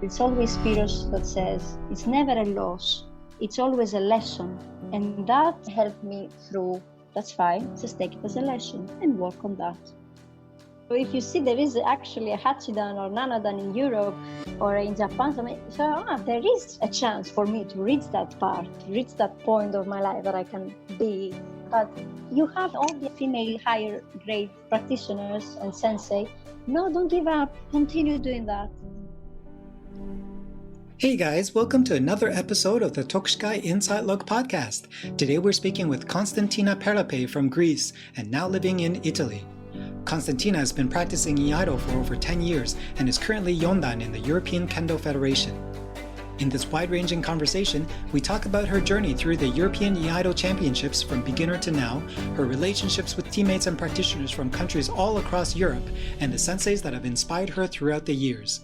It's always Spiros that says, it's never a loss, it's always a lesson. And that helped me through, that's fine, just take it as a lesson and work on that. So if you see there is actually a Hachidan or Nanadan in Europe or in Japan, there is a chance for me to reach that part, to reach that point of my life that I can be. But you have all the female higher grade practitioners and sensei. No, don't give up. Continue doing that. Hey guys, welcome to another episode of the Tokushikai Insight Look podcast. Today we're speaking with Konstantina Perlepe from Greece and now living in Italy. Konstantina has been practicing Iaido for over 10 years and is currently Yondan in the European Kendo Federation. In this wide-ranging conversation, we talk about her journey through the European Iaido Championships from beginner to now, her relationships with teammates and practitioners from countries all across Europe, and the senseis that have inspired her throughout the years.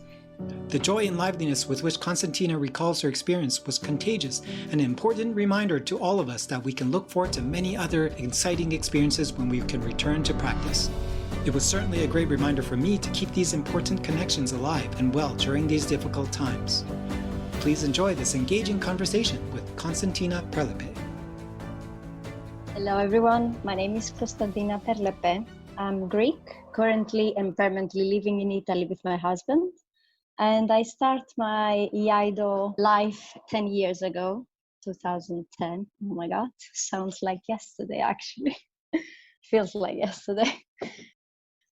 The joy and liveliness with which Konstantina recalls her experience was contagious, an important reminder to all of us that we can look forward to many other exciting experiences when we can return to practice. It was certainly a great reminder for me to keep these important connections alive and well during these difficult times. Please enjoy this engaging conversation with Konstantina Perlepe. Hello everyone, my name is Konstantina Perlepe. I'm Greek, currently and permanently living in Italy with my husband. And I started my Iaido life 10 years ago, 2010. Oh my God, sounds like yesterday actually. Feels like yesterday.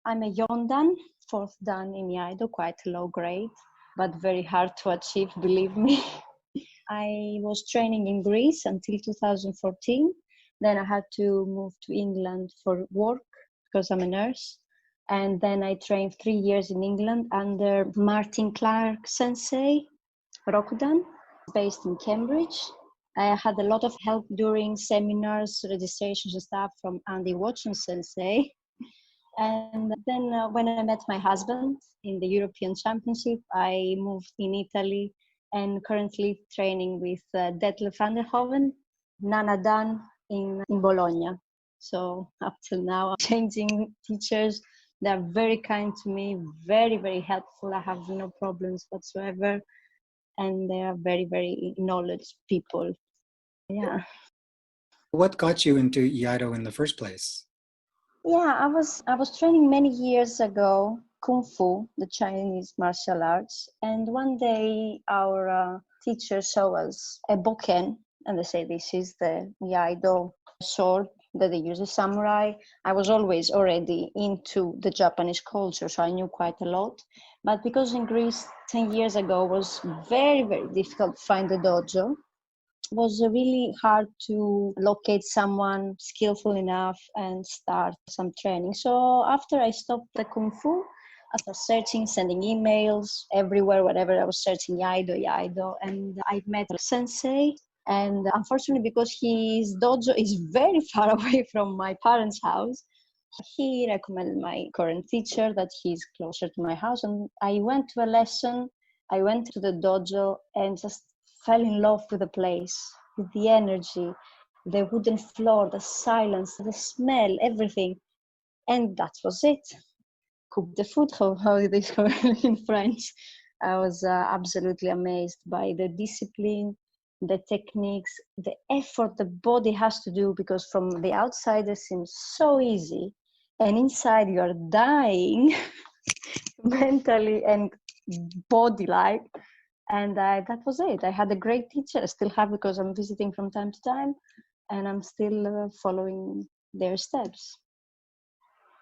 I'm a Yondan, 4th Dan in Iaido, quite low grade, but very hard to achieve, believe me. I was training in Greece until 2014. Then I had to move to England for work because I'm a nurse. And then I trained 3 years in England under Martin Clark Sensei, Rokudan, based in Cambridge. I had a lot of help during seminars, registrations and stuff from Andy Watson Sensei. And then when I met my husband in the European Championship, I moved in Italy and currently training with Detlef van der Hoven, Nana Dan in Bologna. So up till now, I'm changing teachers. They're very kind to me, very, very helpful. I have no problems whatsoever. And they are very, very knowledgeable people. Yeah. What got you into Iaido in the first place? Yeah, I was training many years ago, Kung Fu, the Chinese martial arts. And one day our teacher showed us a bokken, and they say this is the Iaido sword that they use as samurai. I was always already into the Japanese culture, so I knew quite a lot. But because in Greece 10 years ago was very, very difficult to find a dojo, it was really hard to locate someone skillful enough and start some training. So after I stopped the Kung Fu, I started searching, sending emails everywhere, wherever I was searching Iaido, and I met a sensei. And unfortunately, because his dojo is very far away from my parents' house, he recommended my current teacher that he's closer to my house. And I went to a lesson, I went to the dojo and just fell in love with the place, with the energy, the wooden floor, the silence, the smell, everything. And that was it. Cook the food, how they call it in French. I was absolutely amazed by the discipline, the techniques, the effort the body has to do, because from the outside it seems so easy, and inside you are dying mentally and body-like. And that was it. I had a great teacher. I still have, because I'm visiting from time to time, and I'm still following their steps.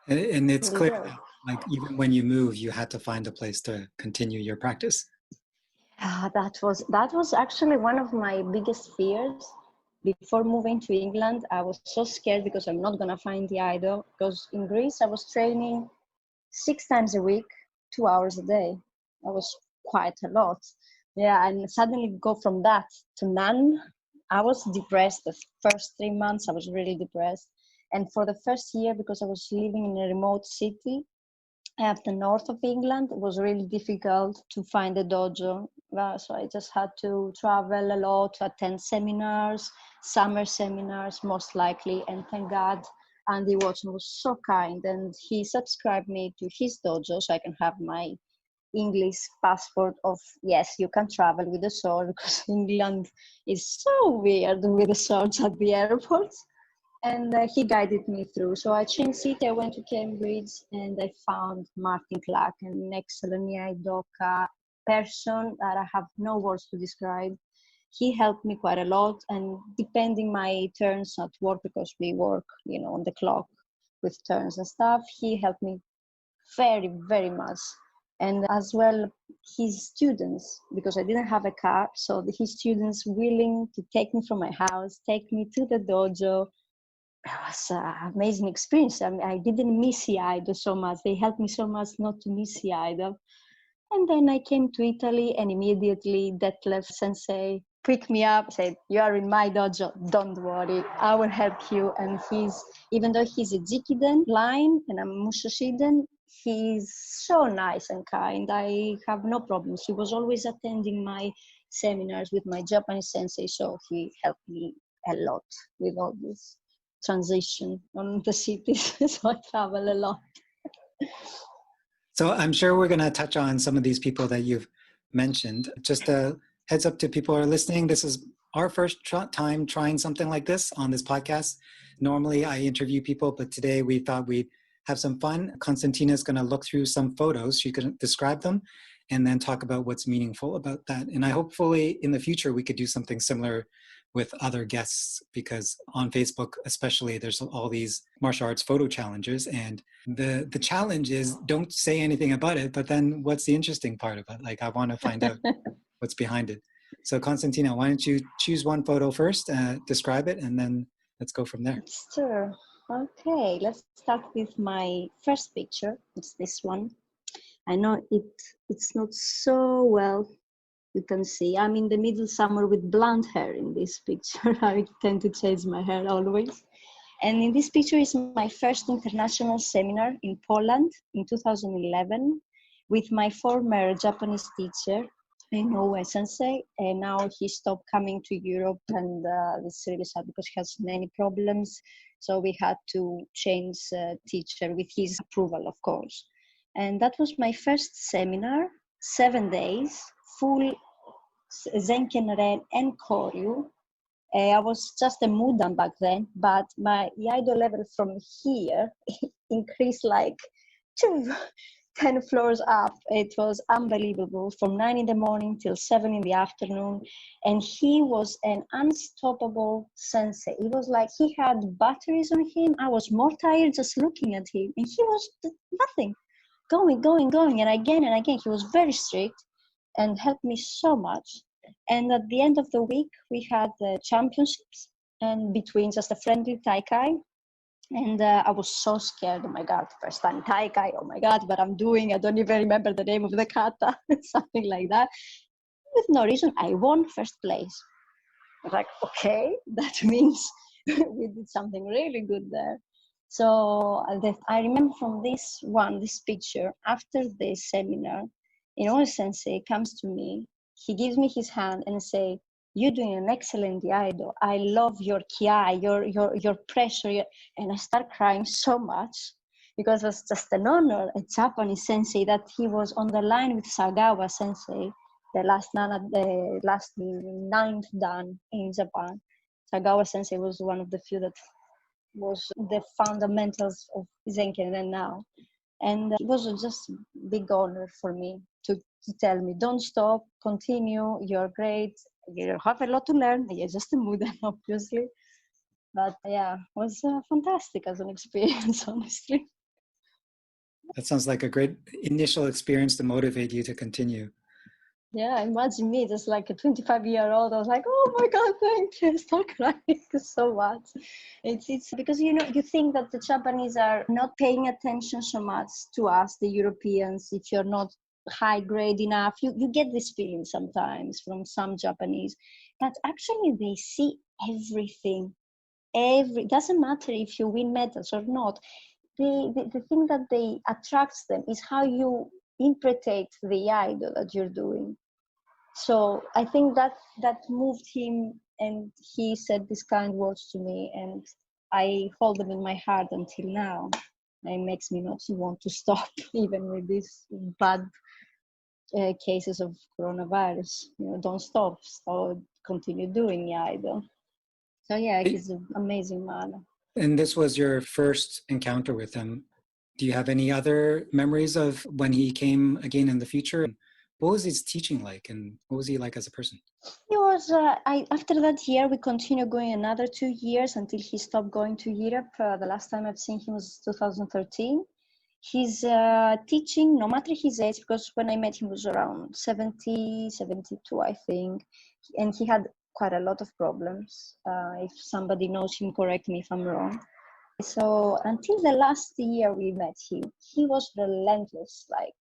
And it's clear that, like, even when you move, you had to find a place to continue your practice. That was actually one of my biggest fears. Before moving to England, I was so scared because I'm not going to find the Iaido. Because in Greece, I was training 6 times a week, 2 hours a day. That was quite a lot. Yeah, and suddenly go from that to none. I was depressed. The first 3 months, I was really depressed. And for the first year, because I was living in a remote city at the north of England, it was really difficult to find a dojo. So I just had to travel a lot to attend seminars, summer seminars, most likely. And thank God, Andy Watson was so kind, and he subscribed me to his dojo so I can have my English passport of, yes, you can travel with a sword, because England is so weird with the swords at the airports. And he guided me through. So I changed city, I went to Cambridge, and I found Martin Clark, an excellent Iaidoka person that I have no words to describe. He helped me quite a lot, and depending my turns at work, because we work, on the clock with turns and stuff, he helped me very, very much. And as well, his students, because I didn't have a car, so his students willing to take me from my house, take me to the dojo. It was an amazing experience. I mean, I didn't miss Iaido so much. They helped me so much not to miss Iaido. And then I came to Italy, and immediately Detlef Sensei picked me up, said, "You are in my dojo, don't worry, I will help you." And even though he's a Jikiden line and I'm Musoshiden, he's so nice and kind. I have no problems. He was always attending my seminars with my Japanese sensei, so he helped me a lot with all this transition on the cities. So I travel a lot. So I'm sure we're going to touch on some of these people that you've mentioned. Just a heads up to people who are listening. This is our first time trying something like this on this podcast. Normally I interview people, but today we thought we'd have some fun. Konstantina is going to look through some photos. She could describe them and then talk about what's meaningful about that. And I hopefully in the future we could do something similar with other guests, because on Facebook especially there's all these martial arts photo challenges, and the challenge is don't say anything about it, but then what's the interesting part of it? Like, I want to find out what's behind it. So Konstantina, why don't you choose one photo first, describe it, and then let's go from there. Sure. Okay, let's start with my first picture. It's this one. I know it's not so well. You can see I'm in the middle somewhere with blonde hair in this picture. I tend to change my hair always. And in this picture is my first international seminar in Poland in 2011 with my former Japanese teacher, Inoue Sensei. And now he stopped coming to Europe, and it's really sad because he has many problems. So we had to change teacher with his approval, of course. And that was my first seminar, 7 days, full Zenken Ren and Koryu. I was just a Mudan back then, but my Iaido level from here increased like 10 floors up. It was unbelievable, from 9 in the morning till 7 in the afternoon. And he was an unstoppable sensei. It was like he had batteries on him. I was more tired just looking at him, and he was nothing, going. And again, he was very strict and helped me so much. And at the end of the week, we had the championships, and between just a friendly Taikai. And I was so scared. Oh my God, first time Taikai, oh my God, what I'm doing. I don't even remember the name of the kata, something like that. With no reason, I won first place. I was like, okay, that means we did something really good there. So I remember from this picture, after the seminar, Inoue Sensei comes to me. He gives me his hand and say, "You're doing an excellent Iaido. I love your kiai, your pressure." And I start crying so much because it was just an honor, a Japanese sensei, that he was on the line with Sagawa Sensei, the last ninth dan in Japan. Sagawa Sensei was one of the few that was the fundamentals of Zenken and now. And it was just a big honor for me to tell me, don't stop, continue, you're great, you have a lot to learn. You're just a Mudan, obviously. But yeah, it was fantastic as an experience, honestly. That sounds like a great initial experience to motivate you to continue. Yeah, imagine me, just like a 25-year-old. I was like, oh my God, thank you. Start crying so much. It's because, you think that the Japanese are not paying attention so much to us, the Europeans. If you're not high grade enough, you get this feeling sometimes from some Japanese. But actually, they see everything. It doesn't matter if you win medals or not. The thing that they attracts them is how you interpret the Iaido that you're doing. So I think that moved him, and he said these kind words to me, and I hold them in my heart until now. It makes me not want to stop, even with this bad cases of coronavirus. Don't stop, so continue doing Iaido. So yeah, he's an amazing man. And this was your first encounter with him. Do you have any other memories of when he came again in the future? What was his teaching like, and what was he like as a person? He was, after that year, we continued going another 2 years until he stopped going to Europe. The last time I've seen him was 2013. His teaching, no matter his age, because when I met him was around 70, 72, I think, and he had quite a lot of problems. If somebody knows him, correct me if I'm wrong. So until the last year we met him, he was relentless, like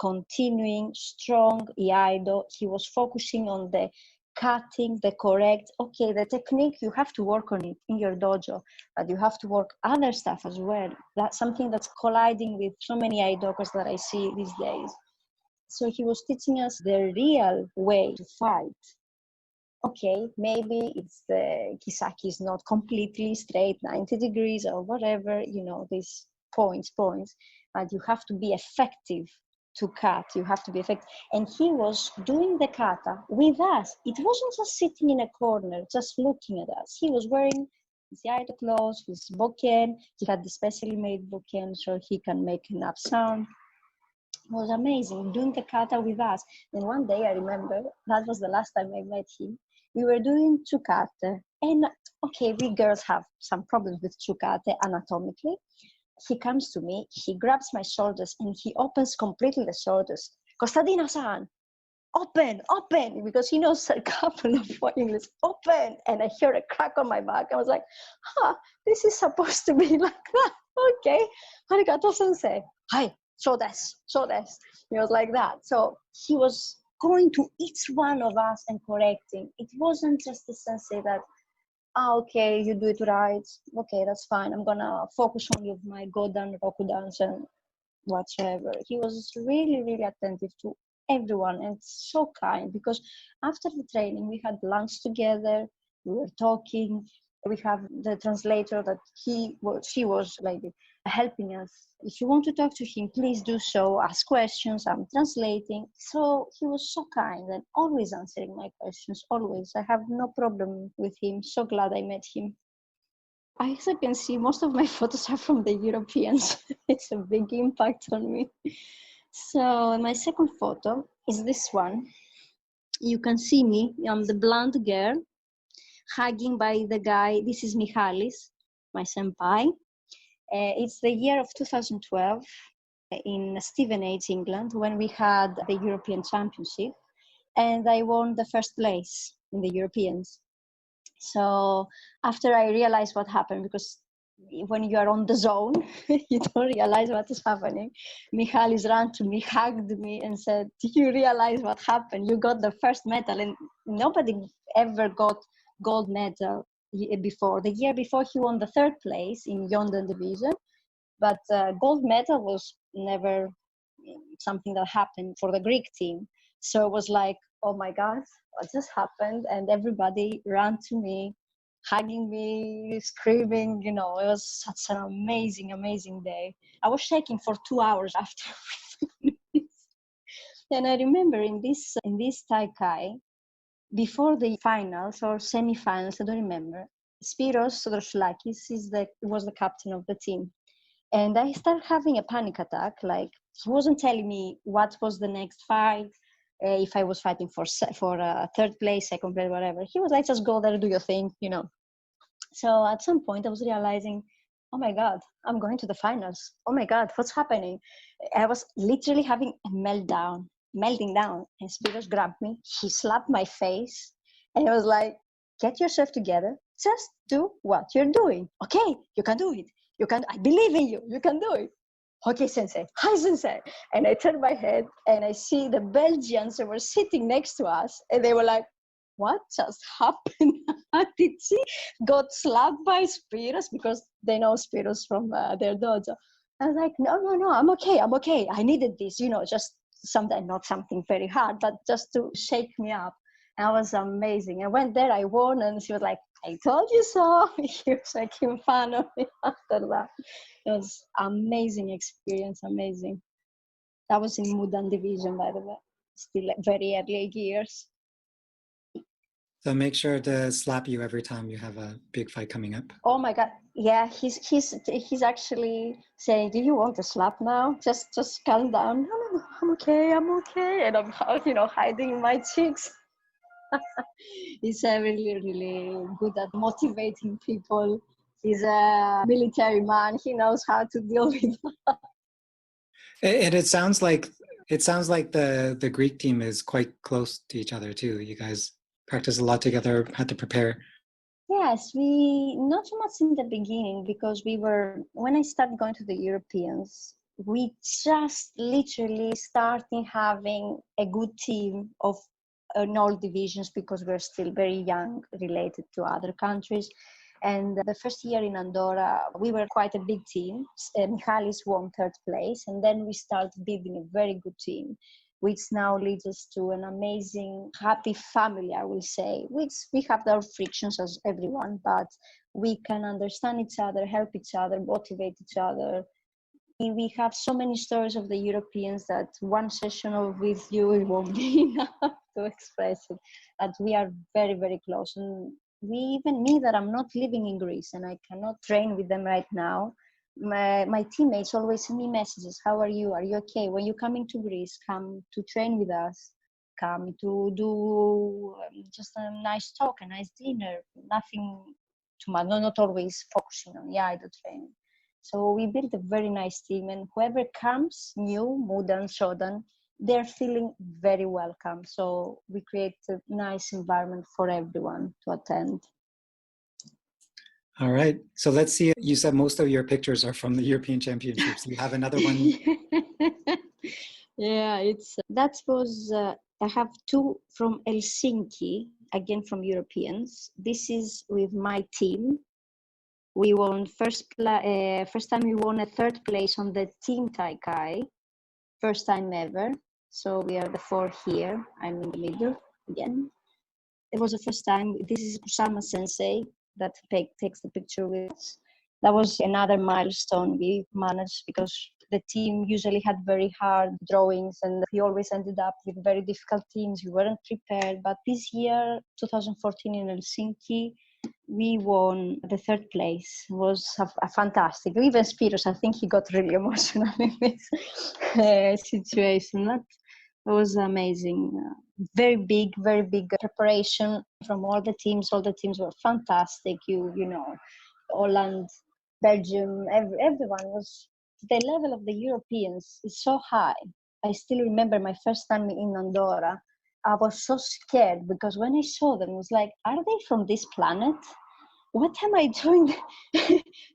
continuing strong Iaido. He was focusing on the cutting, the correct, okay, the technique, you have to work on it in your dojo, but you have to work other stuff as well. That's something that's colliding with so many Iaidokas that I see these days. So he was teaching us the real way to fight. Okay, maybe it's the Kisaki is not completely straight, 90 degrees or whatever, these points, but you have to be effective to cut. You have to be effective. And he was doing the kata with us. It wasn't just sitting in a corner, just looking at us. He was wearing his Iaido clothes, his bokken. He had the specially made bokken so he can make enough sound. It was amazing, doing the kata with us. And one day, I remember, that was the last time I met him, we were doing tsukate. And okay, we girls have some problems with tsukate anatomically. He comes to me, he grabs my shoulders, and he opens completely the shoulders. Konstantina-san, open, because he knows a couple of English, open. And I hear a crack on my back. I was like, this is supposed to be like that. Okay, arigato sensei. Hi. So this. He was like that. So he was going to each one of us and correcting. It wasn't just the sensei that, okay, you do it right. Okay, that's fine. I'm gonna focus only on my Godan, Rokudans, and whatsoever. He was really, really attentive to everyone and so kind, because after the training we had lunch together. We were talking. We have the translator that she was like helping us. If you want to talk to him, please do so. Ask questions. I'm translating. So he was so kind and always answering my questions. Always. I have no problem with him. So glad I met him. As I can see, most of my photos are from the Europeans. It's a big impact on me. So my second photo is this one. You can see me. I'm the blonde girl, hugging by the guy. This is Michalis, my senpai. It's the year of 2012 in Stevenage, England, when we had the European Championship, and I won the first place in the Europeans. So after I realized what happened, because when you are on the zone, you don't realize what is happening. Michalis ran to me, hugged me, and said, "Do you realize what happened? You got the first medal." And nobody ever got gold medal before. The year before, he won the third place in Yonda division, but gold medal was never something that happened for the Greek team. So it was like, oh my God, what just happened? And everybody ran to me, hugging me, screaming. It was such an amazing, amazing day. I was shaking for 2 hours after. And I remember in this Taikai, before the finals or semi-finals, I don't remember, Spiros Sodrosoulakis was the captain of the team. And I started having a panic attack. Like, he wasn't telling me what was the next fight, if I was fighting for third place, second place, whatever. He was like, just go there, do your thing, So at some point I was realizing, oh my God, I'm going to the finals. Oh my God, what's happening? I was literally having a melting down. And Spiros grabbed me, he slapped my face, and I was like, get yourself together, just do what you're doing. Okay, you can do it. I believe in you, you can do it. Okay, sensei, hi sensei. And I turned my head and I see the Belgians who were sitting next to us, and they were like, what just happened? Did she got slapped by Spiros? Because they know Spiros from their dojo. I was like, no, I'm okay. I needed this, just not something very hard, but just to shake me up. And it was amazing. I went there, I won, and she was like, I told you so. He was making fun of me after that. It was amazing experience, amazing. That was in Mudan division, by the way. still at very early years. So make sure to slap you every time you have a big fight coming up. Oh my God! Yeah, he's actually saying, "Do you want to slap now? Just calm down." No, I'm okay. I'm okay, and I'm hiding my cheeks. He's really good at motivating people. He's a military man. He knows how to deal with that. And it sounds like the Greek team is quite close to each other too. You guys practice a lot together, had to prepare. Yes, we not so much in the beginning because when I started going to the Europeans, we just literally starting having a good team of in all divisions because we're still very young related to other countries. And the first year in Andorra, we were quite a big team. Michalis won third place, and then we started building a very good team, which now leads us to an amazing, happy family, I will say, which we have our frictions as everyone, but we can understand each other, help each other, motivate each other. We have so many stories of the Europeans that one session with you, it won't be enough to express it. But we are very, very close. And even me, that I'm not living in Greece and I cannot train with them right now, my teammates always send me messages. How are you? Are you okay? When you're coming to Greece, come to train with us. Come to do just a nice talk, a nice dinner. Nothing too much. Not always focusing on Iaido training. So we built a very nice team, and whoever comes new, modern, Shodan, they're feeling very welcome. So we create a nice environment for everyone to attend. All right. So let's see. You said most of your pictures are from the European Championships. You have another one? Yeah, I have two from Helsinki, again from Europeans. This is with my team. We won first time we won a third place on the team Taikai, first time ever. So we are the four here. I'm in the middle again. It was the first time. This is Kusama Sensei that takes the picture with us. That was another milestone we managed because the team usually had very hard drawings and we always ended up with very difficult teams. We weren't prepared. But this year, 2014 in Helsinki, we won the third place. It was a fantastic. Even Spiros, I think he got really emotional in this situation. That was amazing. Very big preparation from all the teams. All the teams were fantastic. You know, Holland, Belgium, everyone was. The level of the Europeans is so high. I still remember my first time in Andorra. I was so scared because when I saw them, I was like, are they from this planet? What am I doing?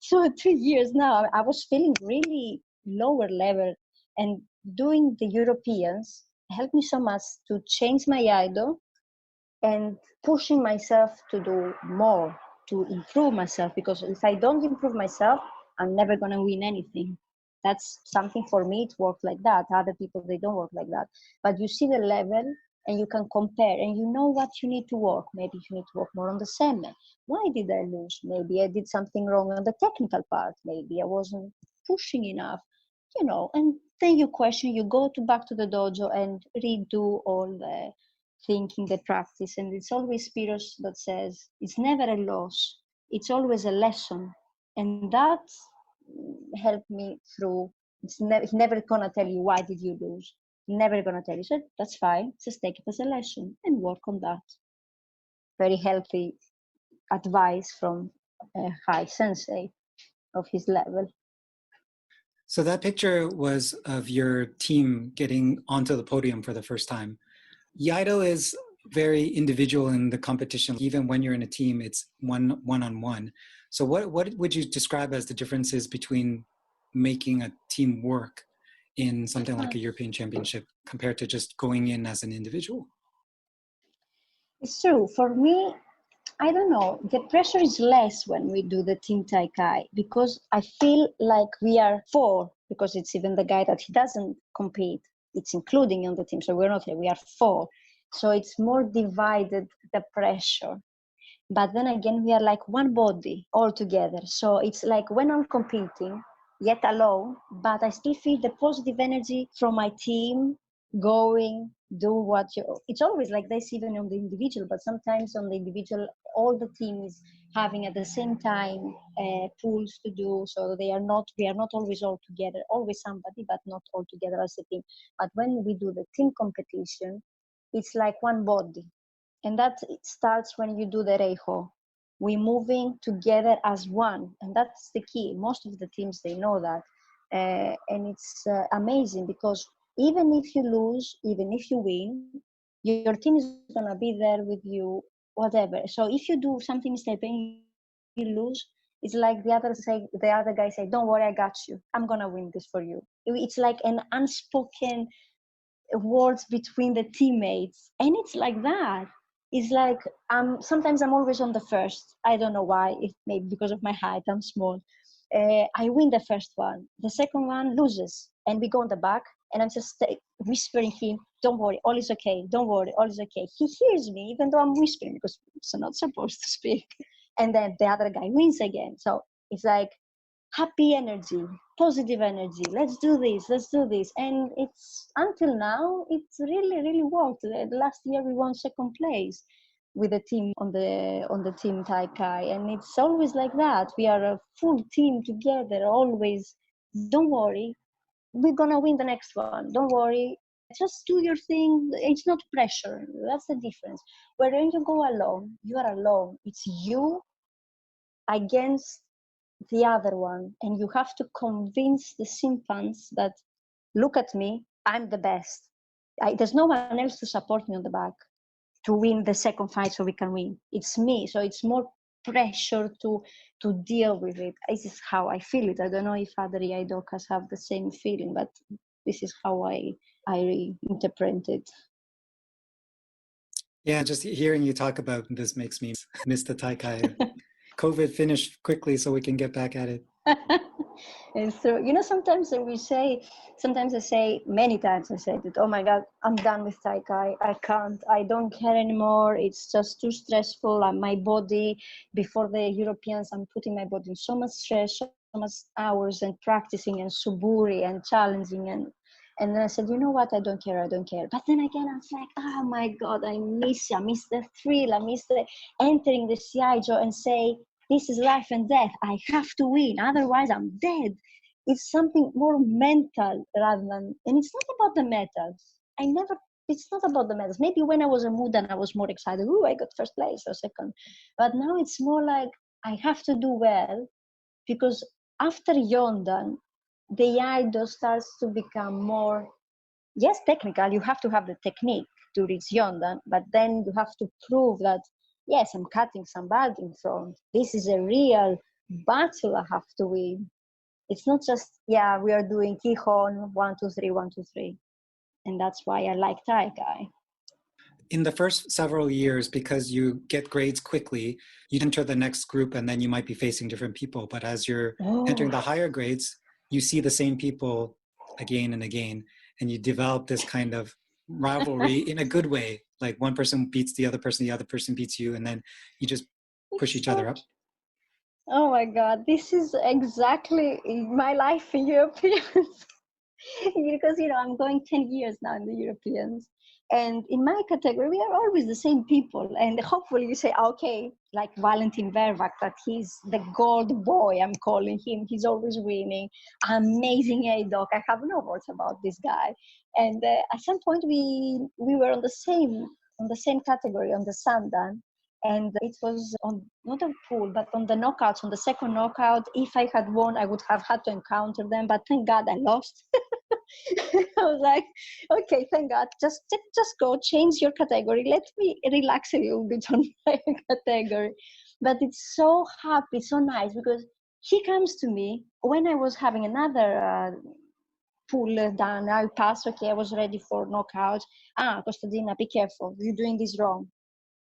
So 2 years now, I was feeling really lower level, and doing the Europeans helped me so much to change my Iaido and pushing myself to do more, to improve myself, because if I don't improve myself, I'm never going to win anything. That's something for me, it works like that. Other people, they don't work like that. But you see the level and you can compare and you know what you need to work. Maybe you need to work more on the seme. Why did I lose? Maybe I did something wrong on the technical part. Maybe I wasn't pushing enough, and then you question, you go back to the dojo and redo all the thinking, the practice. And it's always Spiros that says, it's never a loss. It's always a lesson. And that helped me through. He's never gonna tell you why did you lose. Never gonna tell you. So that's fine. Just take it as a lesson and work on that. Very healthy advice from a high sensei of his level. So that picture was of your team getting onto the podium for the first time. Iaido is very individual in the competition. Even when you're in a team, it's one-on-one. So what would you describe as the differences between making a team work in something like a European Championship compared to just going in as an individual? It's true. For me, I don't know, the pressure is less when we do the team Taikai because I feel like we are four, because it's even the guy that he doesn't compete. It's including on the team. So we're not here, we are four. So it's more divided, the pressure. But then again, we are like one body all together. So it's like when I'm competing, yet alone, but I still feel the positive energy from my team going, do what you, it's always like this even on the individual, but sometimes on the individual all the team is having at the same time pools to do, so we are not always all together, always somebody but not all together as a team. But when we do the team competition, it's like one body, and that it starts when you do the reiho. We're moving together as one, and that's the key. Most of the teams, they know that, and it's amazing because even if you lose, even if you win, your team is going to be there with you, whatever. So if you do something mistake and you lose, it's like the other guy say, don't worry, I got you, I'm going to win this for you. It's like an unspoken words between the teammates, and it's like that. It's like sometimes I'm always on the first, I don't know why, if maybe because of my height, I'm small. I win the first one, the second one loses, and we go on the back, and I'm just whispering him, don't worry, all is okay, don't worry, all is okay. He hears me even though I'm whispering because I'm not supposed to speak. And then the other guy wins again. So it's like happy energy, positive energy. Let's do this. And it's until now, it's really worked. Last year we won second place with the team on the team Taikai, and it's always like that. We are a full team together, always. Don't worry, we're gonna win the next one. Don't worry, just do your thing. It's not pressure. That's the difference. When you go alone, you are alone. It's you against the other one, and you have to convince the sympans that, look at me, I'm the best. There's no one else to support me on the back to win the second fight so we can win. It's me. So it's more pressure to deal with it. This is how I feel it. I don't know if other Iaidokas have the same feeling, but this is how I interpret it. Yeah, just hearing you talk about this makes me miss the Taikai. COVID finished quickly so we can get back at it. And so, sometimes I say, many times I said that, oh my God, I'm done with Taikai. I don't care anymore. It's just too stressful. My body, before the Europeans, I'm putting my body in so much stress, so much hours and practicing and suburi and challenging. And then I said, you know what? I don't care. But then again, I was like, oh my God, I miss the thrill. I miss the entering the Iaido and say, this is life and death. I have to win. Otherwise, I'm dead. It's something more mental rather than, and it's not about the medals. It's not about the medals. Maybe when I was in mood and I was more excited, oh, I got first place or second. But now it's more like I have to do well, because after Yonda, the Iaido starts to become more, yes, technical. You have to have the technique to reach Yonda, but then you have to prove that, yes, I'm cutting somebody in front. This is a real battle I have to win. It's not just, yeah, we are doing Kihon, 1, 2, 3, 1, 2, 3. And that's why I like Taikai. In the first several years, because you get grades quickly, you enter the next group and then you might be facing different people. But as you're entering the higher grades, you see the same people again and again, and you develop this kind of rivalry in a good way. Like one person beats the other person beats you, and then you just push each other up. Oh my God, this is exactly my life in Europeans. Because, I'm going 10 years now in the Europeans. And in my category, we are always the same people. And hopefully you say, okay, like Valentin Vervac, that he's the gold boy, I'm calling him. He's always winning. Amazing Iaido. I have no words about this guy. And at some point we were on the same category, on the Sandan. And it was on, not a pool, but on the knockouts, on the second knockout. If I had won, I would have had to encounter them. But thank God I lost. I was like, okay, thank God. Just go change your category. Let me relax a little bit on my category. But it's so happy, so nice, because he comes to me when I was having another pull down. I passed. Okay, I was ready for knockout. Konstantina, be careful. You're doing this wrong.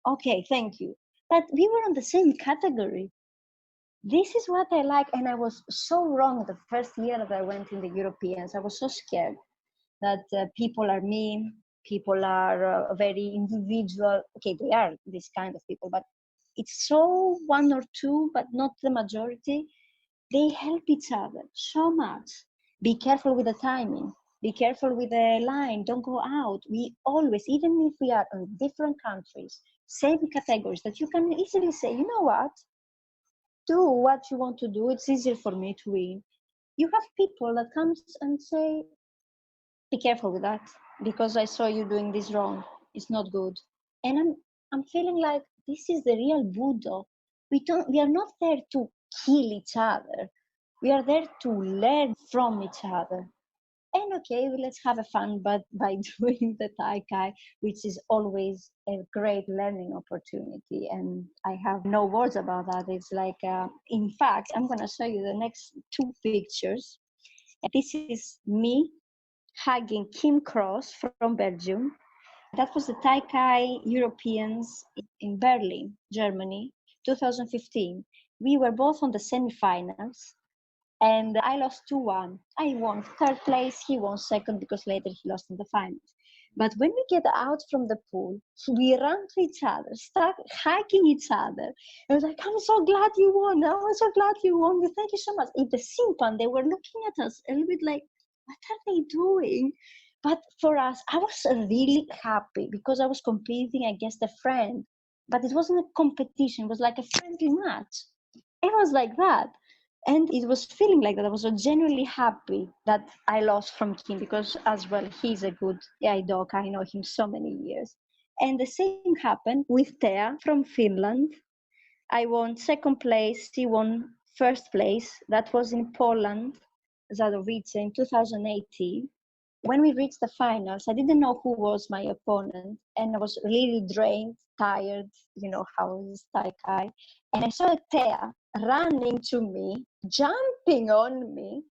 Okay, thank you. But we were on the same category. This is what I like. And I was so wrong the first year that I went in the Europeans. I was so scared that people are mean, people are very individual. Okay, they are this kind of people, but it's so one or two, but not the majority. They help each other so much. Be careful with the timing. Be careful with the line, don't go out. We always, even if we are in different countries, same categories, that you can easily say, you know what, do what you want to do, it's easier for me to win. You have people that comes and say, be careful with that, because I saw you doing this wrong, it's not good. And I'm feeling like this is the real Buddha. We are not there to kill each other, we are there to learn from each other. And okay, let's have a fun, but by doing the Taikai, which is always a great learning opportunity. And I have no words about that. It's like, in fact, I'm going to show you the next two pictures. This is me hugging Kim Cross from Belgium. That was the Taikai Europeans in Berlin, Germany, 2015. We were both on the semifinals. And I lost 2-1. I won third place, he won second because later he lost in the finals. But when we get out from the pool, we ran to each other, start hugging each other. I was like, I'm so glad you won. I'm so glad you won. Thank you so much. In the simpan, they were looking at us a little bit like, what are they doing? But for us, I was really happy because I was competing against a friend. But it wasn't a competition. It was like a friendly match. It was like that. And it was feeling like that. I was so genuinely happy that I lost from Kim because as well, he's a good Iaido. I know him so many years. And the same happened with Tea from Finland. I won second place. She won first place. That was in Poland, Zatowice, in 2018. When we reached the finals, I didn't know who was my opponent. And I was really drained, tired, you know, how is Taikai. And I saw Tea running to me, jumping on me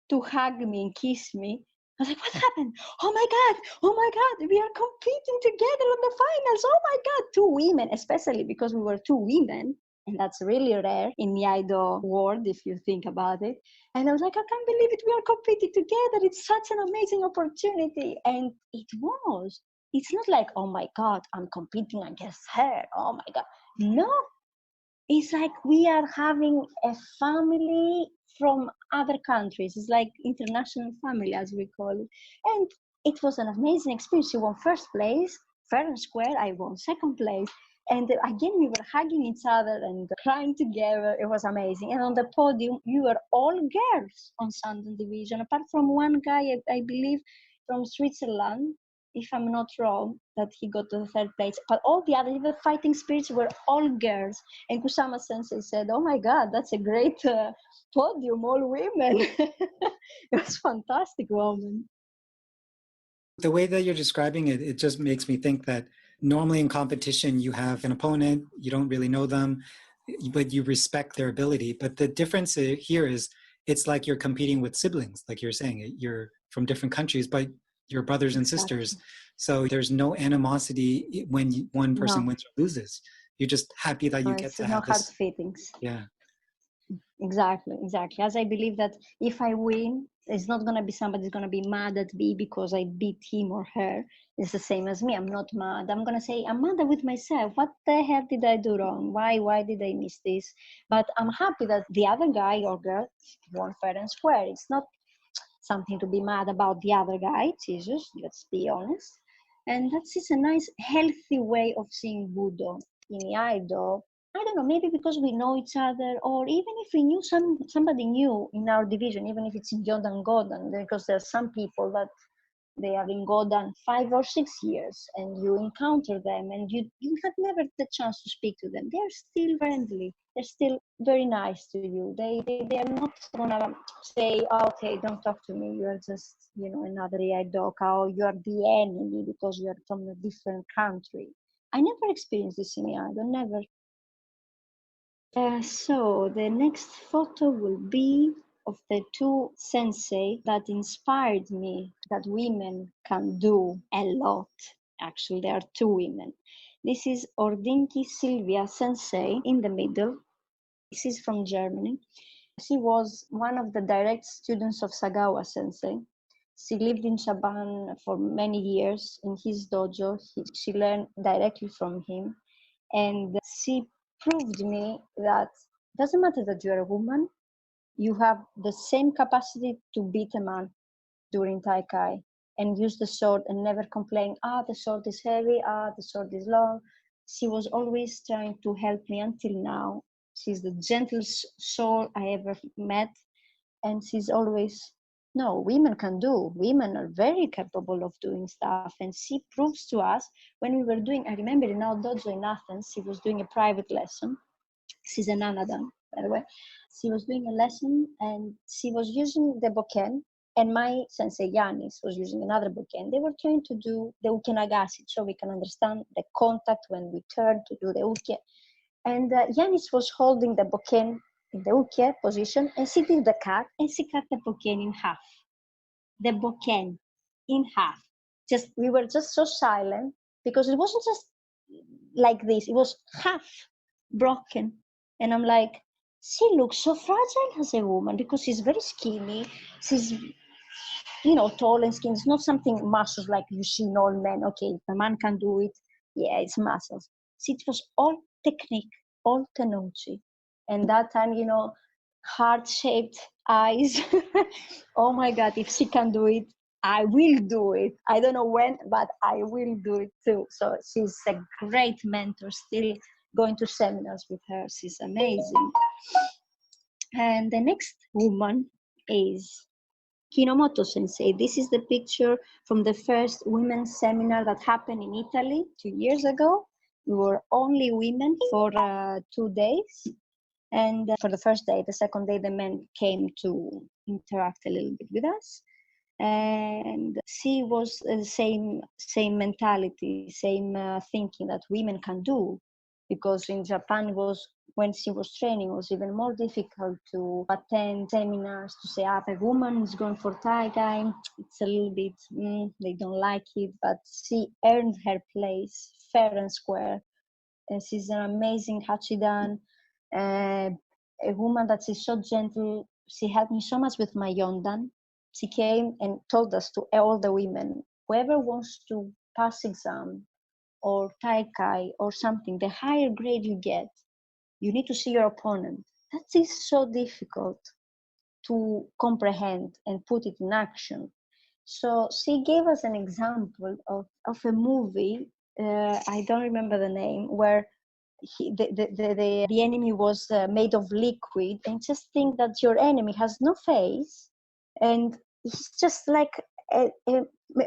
to hug me and kiss me. I was like, what happened? Oh my God, we are competing together on the finals. Oh my God, two women, especially because we were two women. And that's really rare in the Iaido world, if you think about it. And I was like, I can't believe it. We are competing together. It's such an amazing opportunity. And it was. It's not like, oh my God, I'm competing against her. Oh my God. No, it's like we are having a family from other countries. It's like international family, as we call it. And it was an amazing experience. She won first place, fair and square. I won second place. And again, we were hugging each other and crying together. It was amazing. And on the podium, we were all girls on Southern Division, apart from one guy, I believe, from Switzerland, if I'm not wrong, that he got to the third place. But all the other, even fighting spirits, were all girls. And Kusama Sensei said, oh my God, that's a great podium, all women. It was fantastic moment. The way that you're describing it, it just makes me think that normally in competition, you have an opponent, you don't really know them, but you respect their ability. But the difference here is it's like you're competing with siblings, like you're saying, you're from different countries, but you're brothers and sisters. So there's no animosity when one person wins or loses. You're just happy that you get to have this. Hard feelings. Yeah. Exactly. As I believe that if I win, it's not going to be somebody's going to be mad at me because I beat him or her. It's the same as me. I'm not mad. I'm going to say, I'm mad with myself. What the hell did I do wrong? Why did I miss this? But I'm happy that the other guy or girl won fair and square. It's not something to be mad about the other guy, Jesus, let's be honest. And that's just a nice, healthy way of seeing Buddha in Iaido. I don't know, maybe because we know each other, or even if we knew somebody new in our division, even if it's in Yonda and Godan, because there are some people that they are in Godan 5 or 6 years, and you encounter them, and you have never the chance to speak to them. They're still friendly. They're still very nice to you. They are not gonna say, oh, okay, don't talk to me. You're just, another Iaidoka, or you're the enemy because you're from a different country. I never experienced this in Iaido, never. So the next photo will be of the two sensei that inspired me that women can do a lot. Actually, there are two women. This is Ordinki Silvia Sensei in the middle. This is from Germany. She was one of the direct students of Sagawa Sensei. She lived in Japan for many years in his dojo. She learned directly from him. And she proved me that it doesn't matter that you're a woman, you have the same capacity to beat a man. during Taikai and use the sword and never complain, the sword is heavy, the sword is long. She was always trying to help me until now. She's the gentlest soul I ever met. And she's always, no, women can do. Women are very capable of doing stuff. And she proves to us when we were doing, I remember in our dojo in Athens, she was doing a private lesson. She's an Anadan, by the way. She was doing a lesson and she was using the boken, and my sensei Yanis was using another boken. They were trying to do the uke nagashi, so we can understand the contact when we turn to do the uke. And Yanis was holding the boken in the uke position, and she did the cut, and she cut the boken in half. The boken in half. We were just so silent because it wasn't just like this, it was half broken. And I'm like, she looks so fragile as a woman because she's very skinny. She's, tall and skinny. It's not something muscles like you see in all men. Okay, if a man can do it, yeah, it's muscles. See, it was all technique, all tenouchi. And that time, heart-shaped eyes. Oh my God, if she can do it, I will do it. I don't know when, but I will do it too. So she's a great mentor, still going to seminars with her. She's amazing. And the next woman is Kinomoto Sensei. This is the picture from the first women's seminar that happened in Italy 2 years ago. We were only women for 2 days. And for the first day, the second day, the men came to interact a little bit with us. And she was the same mentality, same thinking that women can do, because in Japan when she was training, it was even more difficult to attend seminars, to say, the woman is going for Taikai. It's a little bit, they don't like it, but she earned her place fair and square. And she's an amazing Hachidan, a woman that is so gentle. She helped me so much with my Yondan. She came and told us, to all the women, whoever wants to pass exam or Taikai or something, the higher grade you get, you need to see your opponent. That is so difficult to comprehend and put it in action. So she gave us an example of a movie, I don't remember the name, where the enemy was made of liquid, and just think that your enemy has no face, and he's just like a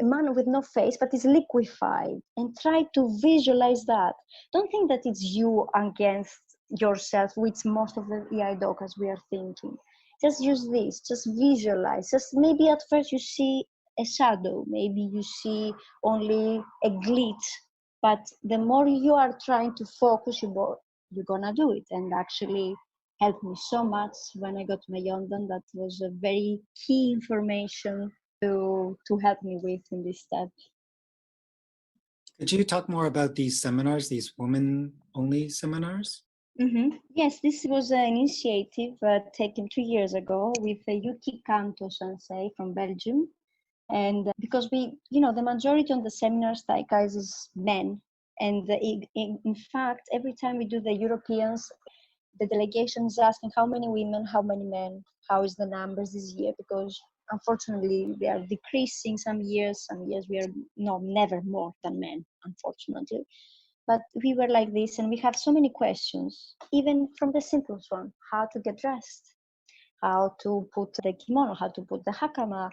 man with no face, but is liquefied, and try to visualize that. Don't think that it's you against yourself, which most of the Iaidokas we are thinking. Just use this, just visualize. Just maybe at first you see a shadow, maybe you see only a glitch, but the more you are trying to focus, you're gonna do it. And actually helped me so much when I got my Yondan. That was a very key information to help me with in this step. Could you talk more about these seminars, these women-only seminars? Mm-hmm. Yes, this was an initiative taken 2 years ago with Yuki Kanto Sensei from Belgium. And because the majority of the seminars, Taikais, is men. And in fact, every time we do the Europeans, the delegation is asking how many women, how many men, how is the numbers this year? Because unfortunately, they are decreasing some years we are never more than men, unfortunately. But we were like this, and we have so many questions, even from the simplest one, how to get dressed, how to put the kimono, how to put the hakama,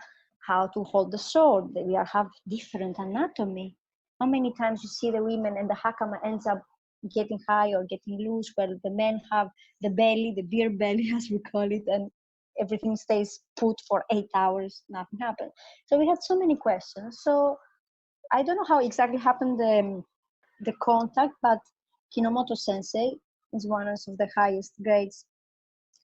how to hold the sword. We have different anatomy. How many times you see the women and the hakama ends up getting high or getting loose, while the men have the belly, the beer belly, as we call it, and everything stays put for 8 hours, nothing happens. So we had so many questions. So I don't know how exactly happened the contact, but Kinomoto Sensei is one of the highest grades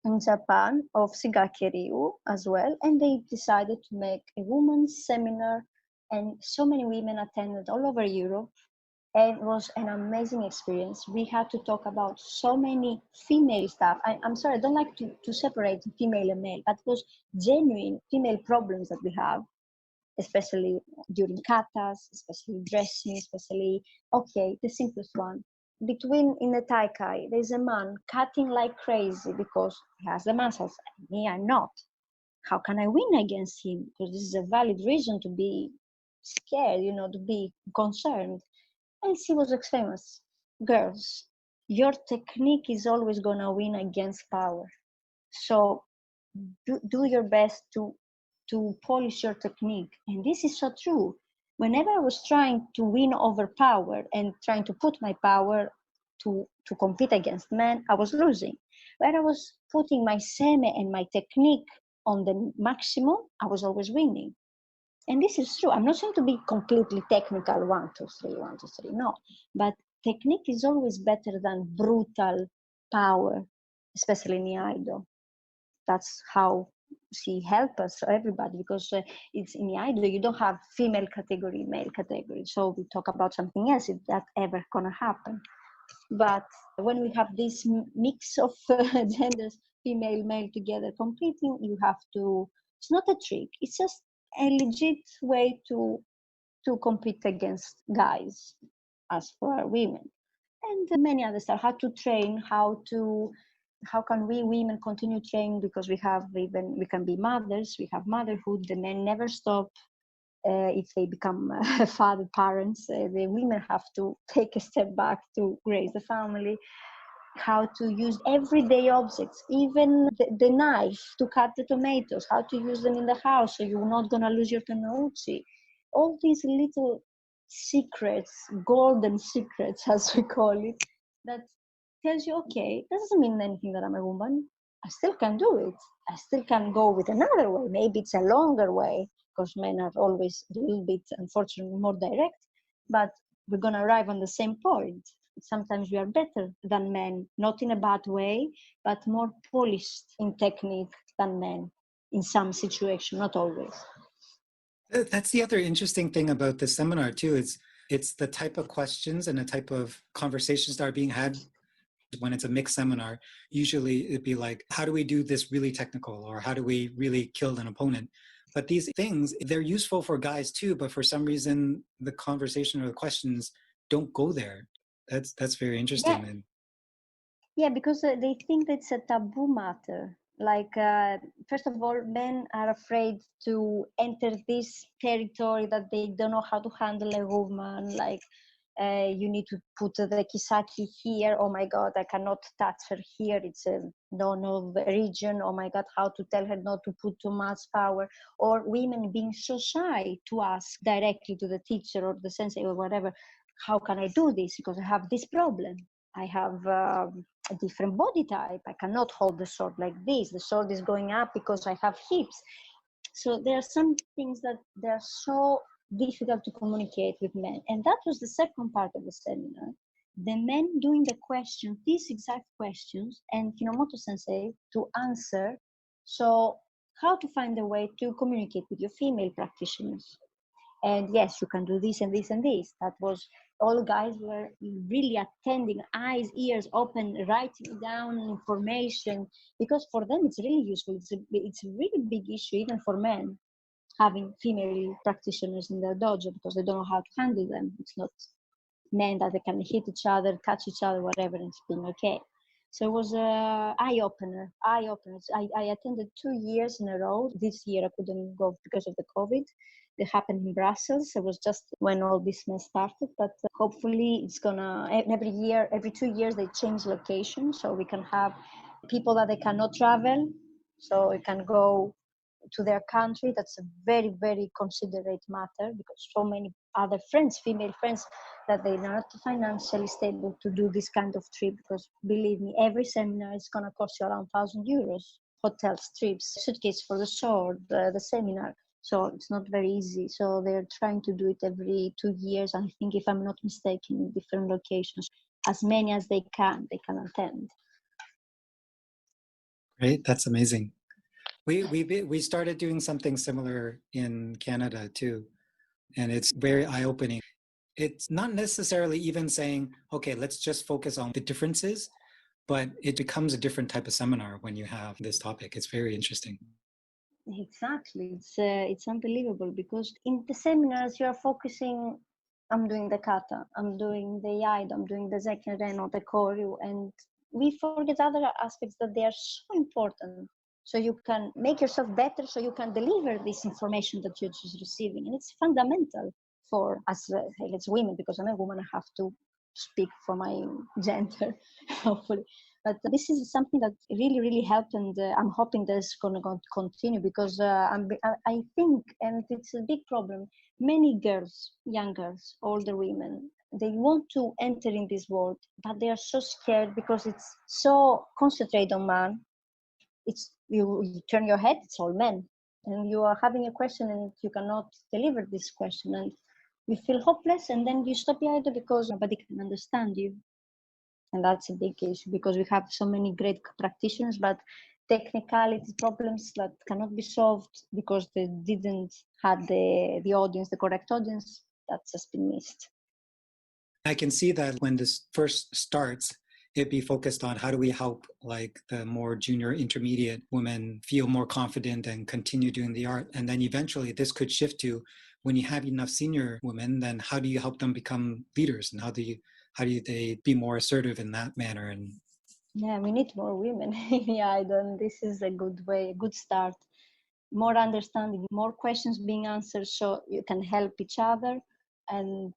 in Japan of Shigake Ryu as well, and they decided to make a women's seminar, and so many women attended all over Europe, and it was an amazing experience. We had to talk about so many female stuff. I'm sorry, I don't like to separate female and male, but it was genuine female problems that we have, especially during katas, especially dressing, especially, the simplest one. In the Taikai, there's a man cutting like crazy because he has the muscles. Me, I'm not. how can I win against him? Because this is a valid reason to be scared, to be concerned. And she was famous. Girls, your technique is always going to win against power. So do your best to polish your technique. And this is so true. Whenever I was trying to win over power and trying to put my power to compete against men, I was losing. Where I was putting my seme and my technique on the maximum, I was always winning. And this is true. I'm not saying to be completely technical, 1, 2, 3, 1, 2, 3. No, but technique is always better than brutal power, especially in Iaido. That's how she helps us, everybody, because it's in Iaido, you don't have female category, male category. So we talk about something else, if that ever gonna happen. But when we have this mix of genders, female, male together competing, you have to, it's not a trick, it's just a legit way to compete against guys as for women. And many other stuff, how to train, how can we women continue training, because we can be mothers, we have motherhood, the men never stop. If they become father parents, the women have to take a step back to raise the family. How to use everyday objects, even the knife to cut the tomatoes, how to use them in the house so you're not going to lose your tenouchi. All these little secrets, golden secrets as we call it, that tells you, okay, that doesn't mean anything that I'm a woman. I still can do it. I still can go with another way. Maybe it's a longer way, because men are always a little bit, unfortunately, more direct, but we're going to arrive on the same point. Sometimes we are better than men, not in a bad way, but more polished in technique than men in some situation, not always. That's the other interesting thing about this seminar too. It's the type of questions and the type of conversations that are being had when it's a mixed seminar. Usually it'd be like, how do we do this really technical, or how do we really kill an opponent? But these things, they're useful for guys too, but for some reason the conversation or the questions don't go there. That's very interesting. Yeah, because they think it's a taboo matter. Like, first of all, men are afraid to enter this territory that they don't know how to handle a woman. Like, you need to put the kisaki here. Oh my God, I cannot touch her here. It's a no region. Oh my God, how to tell her not to put too much power. Or women being so shy to ask directly to the teacher or the sensei or whatever, how can I do this? Because I have this problem. I have a different body type. I cannot hold the sword like this. The sword is going up because I have hips. So there are some things that they're so difficult to communicate with men. And that was the second part of the seminar. The men doing the questions, these exact questions, and Hinomoto Sensei to answer. So how to find a way to communicate with your female practitioners. And yes, you can do this and this and this. That was, all guys were really attending, eyes, ears open, writing down information, because for them it's really useful. It's a really big issue, even for men, having female practitioners in their dojo, because they don't know how to handle them. It's not men that they can hit each other, touch each other, whatever, and it's been okay. So it was an eye-opener. I attended 2 years in a row. This year I couldn't go because of the COVID. It happened in Brussels. It was just when all this mess started. But hopefully it's gonna, every year, every 2 years they change location. So we can have people that they cannot travel. So we can go to their country. That's a very, very considerate matter, because so many other friends, female friends, that they're not financially stable to do this kind of trip. Because believe me, every seminar is going to cost you around €1,000. Hotels, trips, suitcase for the sword, the seminar. So it's not very easy. So they're trying to do it every 2 years. I think, if I'm not mistaken, in different locations, as many as they can attend. Great, that's amazing. We started doing something similar in Canada too, and it's very eye-opening. It's not necessarily even saying, okay, let's just focus on the differences, but it becomes a different type of seminar when you have this topic. It's very interesting. Exactly. It's unbelievable, because in the seminars you are focusing, I'm doing the kata, I'm doing the Iaido, I'm doing the Zeki Reno, the Koryu, and we forget other aspects that they are so important. So you can make yourself better, so you can deliver this information that you're just receiving. And it's fundamental for us as women, because I'm a woman, I have to speak for my gender, hopefully. But this is something that really, really helped, and I'm hoping that's going to continue, because I think, and it's a big problem, many girls, young girls, older women, they want to enter in this world, but they are so scared because it's so concentrated on man. It's you turn your head, it's all men, and you are having a question and you cannot deliver this question, and you feel hopeless, and then you stop Iaido because nobody can understand you. And that's a big issue, because we have so many great practitioners, but technicality problems that cannot be solved because they didn't have the audience, the correct audience, that's just been missed. I can see that when this first starts, it'd be focused on how do we help like the more junior intermediate women feel more confident and continue doing the art. And then eventually this could shift to when you have enough senior women, then how do you help them become leaders, and how do they be more assertive in that manner? And yeah, we need more women. Yeah, this is a good way, a good start. More understanding, more questions being answered, so you can help each other, and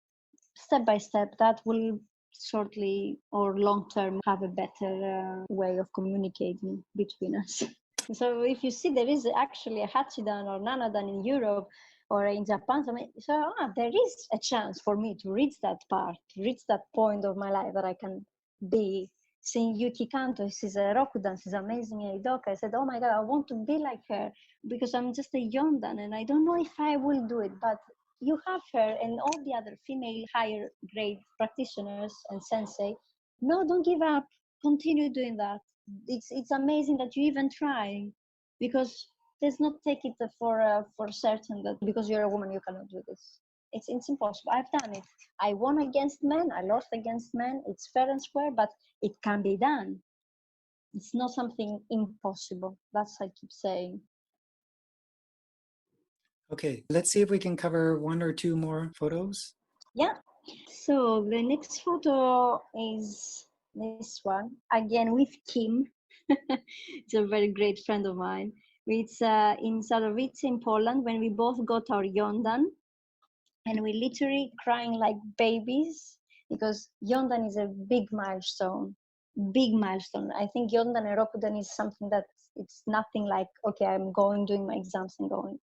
step by step that will shortly or long term have a better way of communicating between us. So if you see, there is actually a Hachidan or Nanadan in Europe or in Japan, so there is a chance for me to reach that part, to reach that point of my life that I can be seeing Yuki Kanto. She's a Rokudan, she's amazing Eidoka. I said, oh my God, I want to be like her, because I'm just a Yondan and I don't know if I will do it, but you have her and all the other female higher grade practitioners and sensei. No, don't give up. Continue doing that. It's amazing that you even try, because let's not take it for certain that because you're a woman you cannot do this. It's impossible. I've done it. I won against men. I lost against men. It's fair and square, but it can be done. It's not something impossible. That's I keep saying. okay, let's see if we can cover one or two more photos. Yeah. So the next photo is this one, again with Kim. It's a very great friend of mine. It's in Zalowice in Poland, when we both got our Yondan, and we literally crying like babies, because Yondan is a big milestone. Big milestone. I think Yondan and Rokudan is something that it's nothing like, okay, I'm going, doing my exams and going.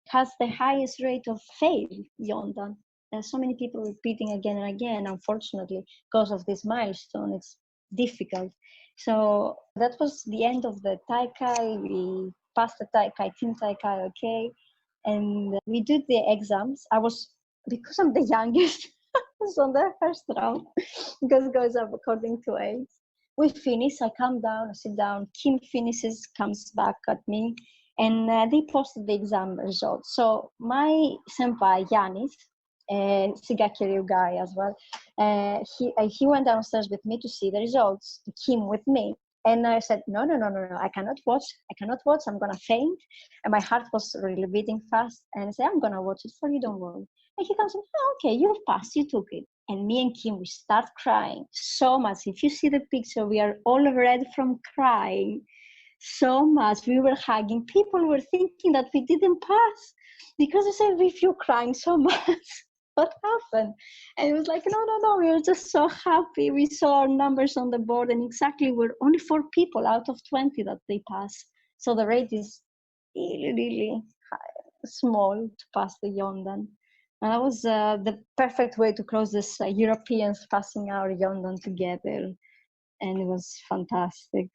Has the highest rate of fail, Yondan. There's so many people repeating again and again, unfortunately, because of this milestone. It's difficult. So that was the end of the Taikai. We passed the Taikai, Team Taikai, okay. And we did the exams. Because I'm the youngest, I was on the first round, because it goes up according to age. We finish, I come down, I sit down, Kim finishes, comes back at me, and they posted the exam results. So my senpai, Yanis, Sigakiryu guy as well, he went downstairs with me to see the results, Kim with me. And I said, no, I cannot watch, I'm gonna faint. And my heart was really beating fast. And I said, I'm gonna watch it for you, don't worry. And he comes in, oh, okay, you passed, you took it. And me and Kim, we start crying so much. If you see the picture, we are all red from crying so much. We were hugging. People were thinking that we didn't pass, because I said, if you're crying so much, what happened? And it was like, no, we were just so happy. We saw our numbers on the board, and exactly we're only 4 people out of 20 that they pass. So the rate is really, really small to pass the Yondan. And that was the perfect way to close this Europeans passing our Yondan together. And it was fantastic.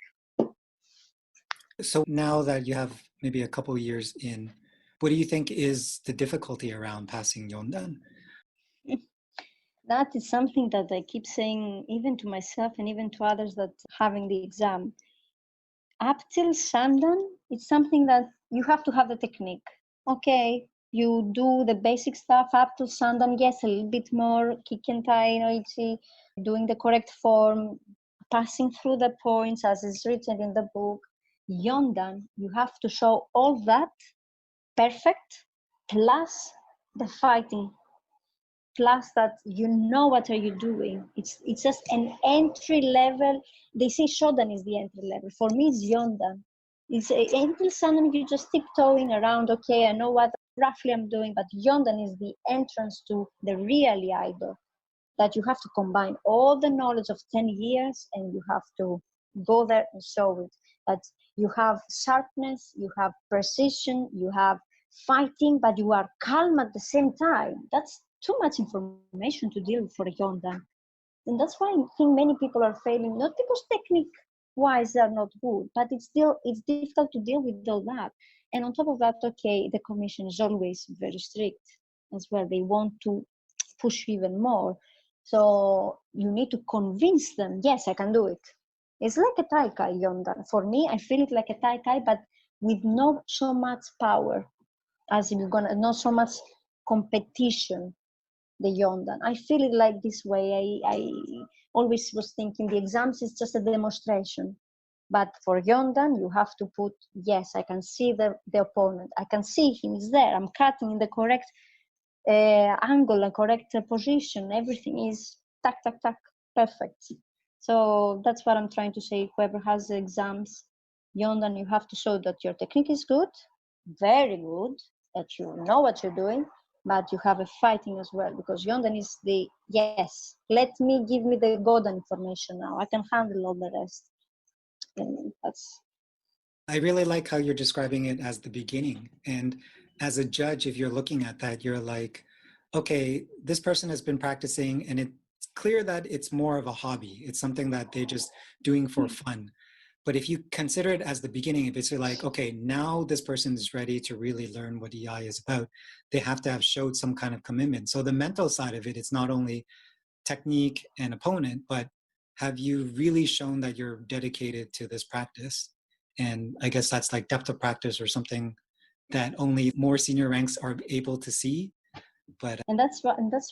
So now that you have maybe a couple of years in, what do you think is the difficulty around passing Yondan? That is something that I keep saying, even to myself and even to others that having the exam. Up till Sandan, it's something that you have to have the technique. Okay, you do the basic stuff up to Sandan, yes, a little bit more, Kikentai, Noichi, doing the correct form, passing through the points as is written in the book. Yondan, you have to show all that perfect, plus the fighting, plus that you know what are you doing. It's just an entry level. They say Shodan is the entry level. For me, it's Yondan. Until suddenly you're just tiptoeing around, okay, I know what roughly I'm doing, but Yondan is the entrance to the real Iaido, that you have to combine all the knowledge of 10 years and you have to go there and show it. That you have sharpness, you have precision, you have fighting, but you are calm at the same time. That's too much information to deal with for Yondan. And that's why I think many people are failing, not because technique wise they're not good, but it's difficult to deal with all that. And on top of that, okay, the commission is always very strict as well. They want to push even more. So you need to convince them, yes, I can do it. It's like a Taikai, Yonda. For me, I feel it like a Taikai, but with not so much power, as if you're gonna, not so much competition, the Yondan. I feel it like this way. I always was thinking the exams is just a demonstration. But for Yondan, you have to put, yes, I can see the opponent. I can see him, he's there. I'm cutting in the correct angle, a correct position. Everything is tack, tack, tack, perfect. So that's what I'm trying to say. Whoever has the exams, Yondan, you have to show that your technique is good, very good, that you know what you're doing, but you have a fighting as well, because Yondan is the, yes, give me the golden information now. I can handle all the rest. And that's... I really like how you're describing it as the beginning. And as a judge, if you're looking at that, you're like, okay, this person has been practicing and it's clear that it's more of a hobby. It's something that they're just doing for fun. But if you consider it as the beginning, if it's like, okay, now this person is ready to really learn what EI is about, they have to have showed some kind of commitment. So the mental side of it, it's not only technique and opponent, but have you really shown that you're dedicated to this practice? And I guess that's like depth of practice or something that only more senior ranks are able to see. But and that's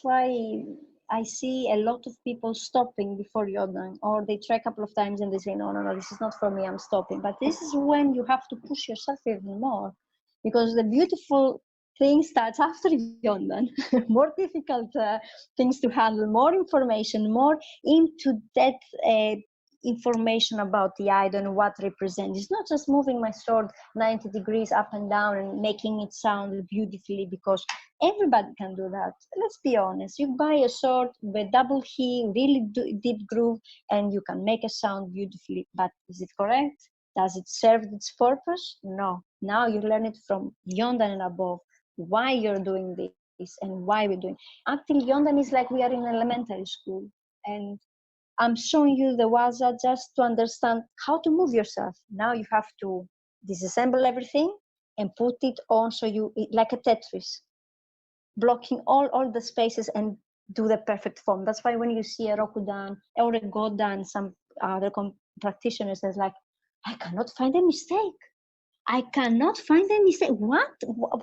why I see a lot of people stopping before Yondan, or they try a couple of times and they say, no, this is not for me, I'm stopping. But this is when you have to push yourself even more, because the beautiful thing starts after Yondan. More difficult things to handle, more information, more into depth information about the Iaido and what represents. It's not just moving my sword 90 degrees up and down and making it sound beautifully, because everybody can do that. Let's be honest. You buy a sword with double heel, really deep groove, and you can make a sound beautifully. But is it correct? Does it serve its purpose? No. Now you learn it from Yondan and above, why you're doing this and why we're doing. Until Yondan is like we are in elementary school, and I'm showing you the waza just to understand how to move yourself. Now you have to disassemble everything and put it on, so you, like a Tetris, blocking all the spaces and do the perfect form. That's why when you see a Rokudan or a Godan, some other practitioners is like, I cannot find a mistake. I cannot find a mistake. What?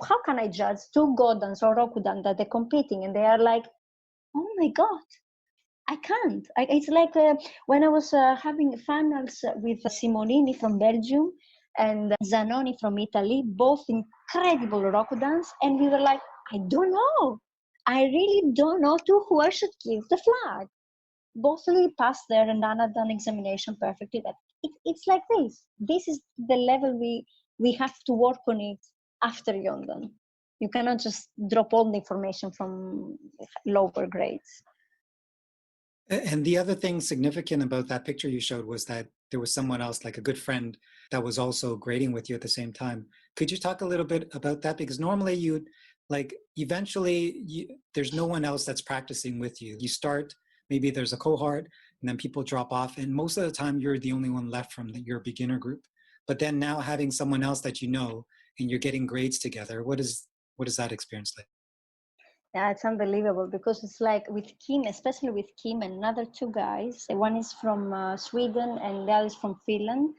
How can I judge two Godans or Rokudan that they're competing and they are like, oh my God, I can't. It's like when I was having finals with Simonini from Belgium and Zanoni from Italy, both incredible Rokudans, and we were like, I don't know. I really don't know to who I should give the flag. Both really passed there and Nana done examination perfectly. But it's like this. This is the level we have to work on it after Yondan. You cannot just drop all the information from lower grades. and the other thing significant about that picture you showed was that there was someone else, like a good friend, that was also grading with you at the same time. Could you talk a little bit about that? Because normally you'd, like, eventually there's no one else that's practicing with you. You start, maybe there's a cohort, and then people drop off, and most of the time you're the only one left from your beginner group. But then now having someone else that you know, and you're getting grades together, what is that experience like? Yeah, it's unbelievable, because it's like with Kim, especially with Kim and another two guys. One is from Sweden and the other is from Finland.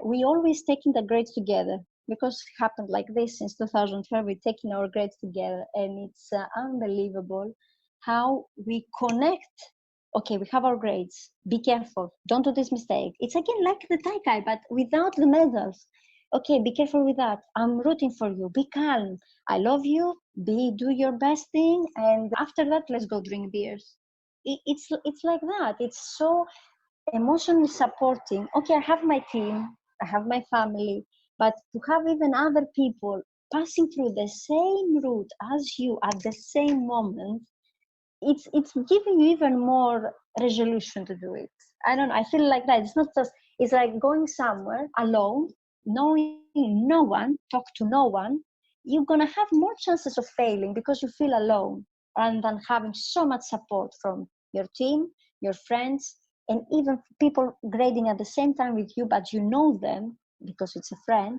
We always taking the grades together, because it happened like this since 2012. We're taking our grades together, and it's unbelievable how we connect. Okay, we have our grades. Be careful. Don't do this mistake. It's again like the Taikai, but without the medals. Okay, be careful with that. I'm rooting for you. Be calm. I love you. Do your best thing, and after that, let's go drink beers. It's like that. It's so emotionally supporting. Okay, I have my team. I have my family, But to have even other people passing through the same route as you at the same moment, it's giving you even more resolution to do it. I don't know, I feel like that. It's not just, it's like going somewhere alone, knowing no one, talk to no one. You're gonna have more chances of failing because you feel alone, rather than having so much support from your team, your friends, and even people grading at the same time with you, but you know them because it's a friend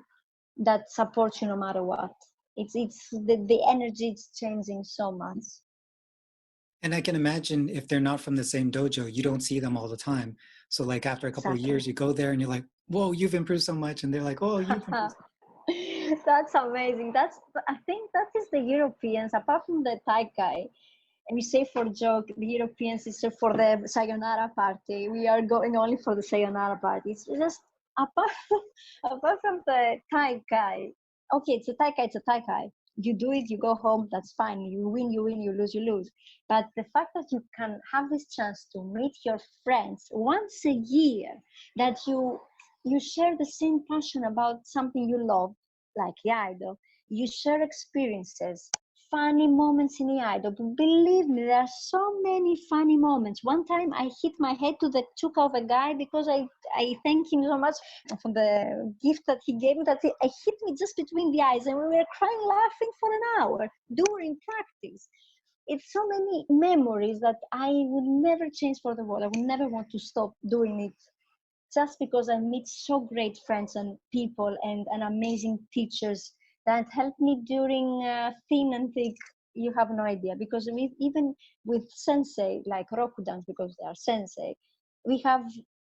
that supports you no matter what. It's the energy is changing so much. And I can imagine if they're not from the same dojo, you don't see them all the time. So like after a couple of years, you go there and you're like, whoa, you've improved so much. And they're like, oh, you've improved. That's amazing. I think that is the Europeans, apart from the Taikai. And we say for joke, the Europeans is for the sayonara party. We are going only for the sayonara party. It's just apart from the Taikai. Okay, it's a Taikai, it's a Taikai. You do it, you go home, that's fine. You win, you lose, you lose. But the fact that you can have this chance to meet your friends once a year, that you share the same passion about something you love, like Iaido, you share experiences, funny moments in Iaido. Believe me, there are so many funny moments. One time I hit my head to the chuka of a guy because I thank him so much for the gift that he gave me, that I hit me just between the eyes, and we were crying laughing for an hour during practice. It's so many memories that I would never change for the world. I would never want to stop doing it, just because I meet so great friends and people and amazing teachers that helped me during thin and thick. You have no idea, because even with sensei, like Rokudans, because they are sensei, we have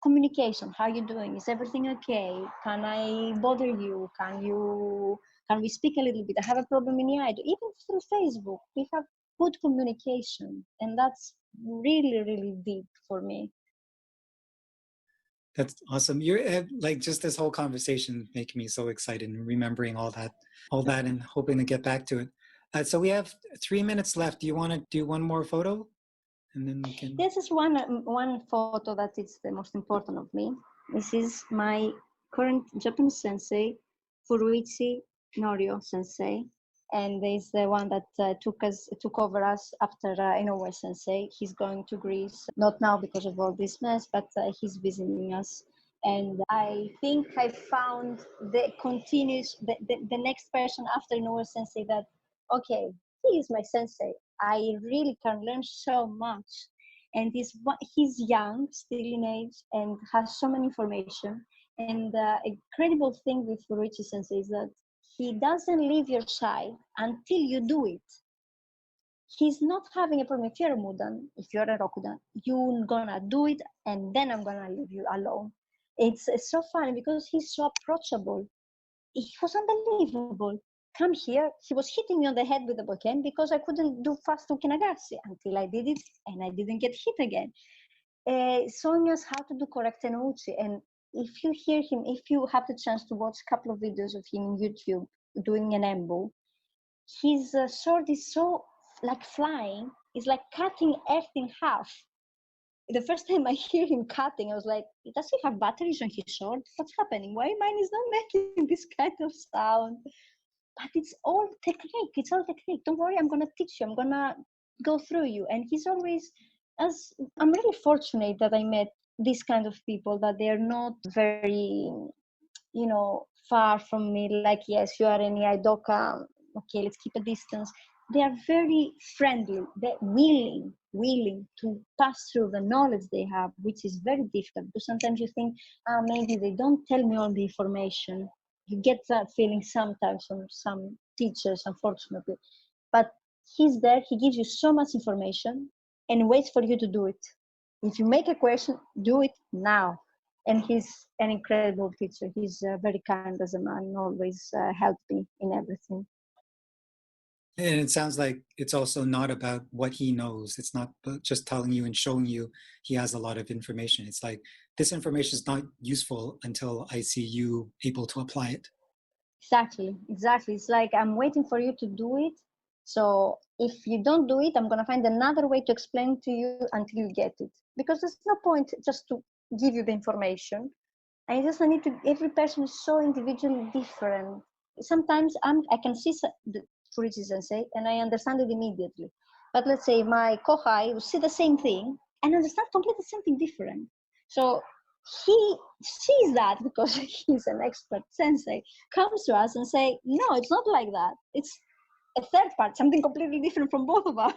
communication. How are you doing? Is everything okay? Can I bother you? Can we speak a little bit? I have a problem in Iaido. Even through Facebook, we have good communication, and that's really, really deep for me. That's awesome. You're like, just this whole conversation making me so excited and remembering all that and hoping to get back to it. So we have 3 minutes left. Do you want to do one more photo? And then we can... This is one photo that is the most important of me. This is my current Japanese sensei, Furuichi Norio sensei. And there's the one that took over us after Inoue sensei. He's going to Greece, not now because of all this mess, but he's visiting us. And I think I found the next person after Inoue sensei that, okay, he is my sensei. I really can learn so much. And he's young, still in age, and has so much information. And the incredible thing with Furuichi sensei is that he doesn't leave your side until you do it. He's not having a problem. If you're a Mudan, if you're a Rokudan, you're gonna do it, and then I'm gonna leave you alone. It's so funny because he's so approachable. It was unbelievable. Come here. He was hitting me on the head with the bokken because I couldn't do fast ukinagasi until I did it, and I didn't get hit again. Showing us how to do correct tenouchi. And if you hear him, if you have the chance to watch a couple of videos of him on YouTube doing an embu, his sword is so like flying. It's like cutting earth in half. The first time I hear him cutting, I was like, does he have batteries on his sword? What's happening? Why mine is not making this kind of sound? But it's all technique. It's all technique. Don't worry, I'm going to teach you. I'm going to go through you. And he's always, I'm really fortunate that I met these kind of people, that they're not very, far from me. Like, yes, you are in Iaidoka. Okay, let's keep a distance. They are very friendly. They're willing to pass through the knowledge they have, which is very difficult, because sometimes you think, maybe they don't tell me all the information. You get that feeling sometimes from some teachers, unfortunately. But he's there, he gives you so much information and waits for you to do it. If you make a question, do it now. And he's an incredible teacher. He's very kind as a man and always helped me in everything. And it sounds like it's also not about what he knows. It's not just telling you and showing you he has a lot of information. It's like, this information is not useful until I see you able to apply it. Exactly. It's like, I'm waiting for you to do it. So if you don't do it, I'm going to find another way to explain to you until you get it. Because there's no point just to give you the information. I just need to. Every person is so individually different. Sometimes I can see the Furichi Sensei and I understand it immediately. But let's say my kohai will see the same thing and understand completely something different. So he sees that because he's an expert sensei, comes to us and say, no, it's not like that. It's a third part, something completely different from both of our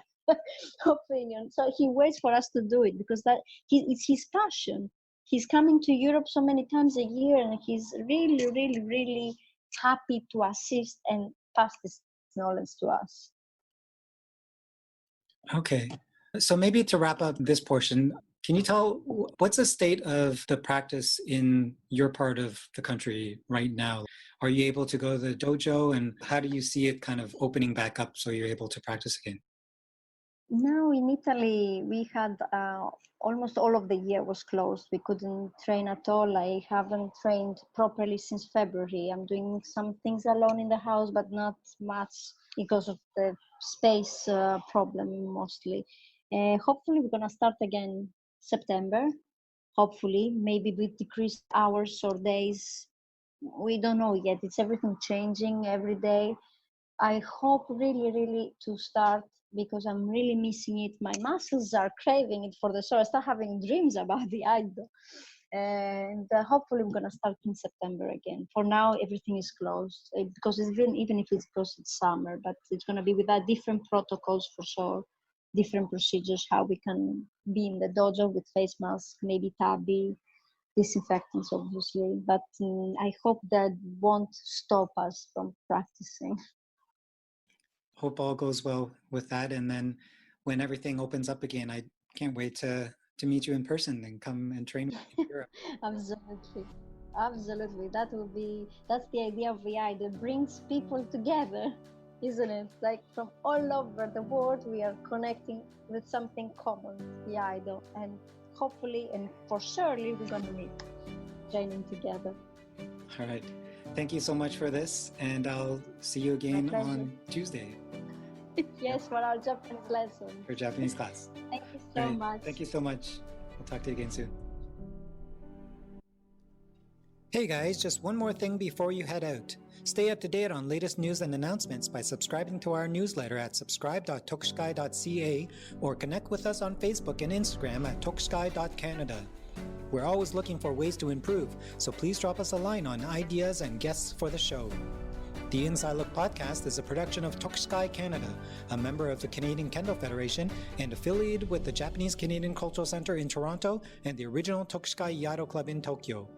opinions. So he waits for us to do it because it's his passion. He's coming to Europe so many times a year and he's really, really, really happy to assist and pass this knowledge to us. Okay. So maybe to wrap up this portion, can you tell what's the state of the practice in your part of the country right now? Are you able to go to the dojo, and how do you see it kind of opening back up so you're able to practice again? Now in Italy, we had almost all of the year was closed. We couldn't train at all. I haven't trained properly since February. I'm doing some things alone in the house, but not much because of the space problem mostly. Hopefully we're gonna start again September. Hopefully, maybe with decreased hours or days. We don't know yet. It's everything changing every day. I hope really, really to start because I'm really missing it. My muscles are craving it for the show. I start having dreams about the Iaido. And hopefully we're going to start in September again. For now, everything is closed because even if it's closed, it's summer, but it's going to be without different protocols for sure, different procedures, how we can be in the dojo with face masks, maybe tabi, disinfectants, obviously. But I hope that won't stop us from practicing. Hope all goes well with that. And then when everything opens up again, I can't wait to meet you in person and come and train in Europe. Absolutely. That's the idea of the Iaido. It brings people together, isn't it? Like from all over the world, we are connecting with something common, the Iaido. And hopefully and for surely we're going to meet training together. All right. Thank you so much for this, and I'll see you again on Tuesday. Yes, for our Japanese lesson. For Japanese class. Thank you so much. Thank you so much. We'll talk to you again soon. Hey guys, just one more thing before you head out. Stay up to date on latest news and announcements by subscribing to our newsletter at subscribe.tokuskai.ca or connect with us on Facebook and Instagram at tokuskai.canada. We're always looking for ways to improve, so please drop us a line on ideas and guests for the show. The Inside Look podcast is a production of Tokuskai Canada, a member of the Canadian Kendo Federation and affiliated with the Japanese Canadian Cultural Centre in Toronto and the original Tokuskai Iaido Club in Tokyo.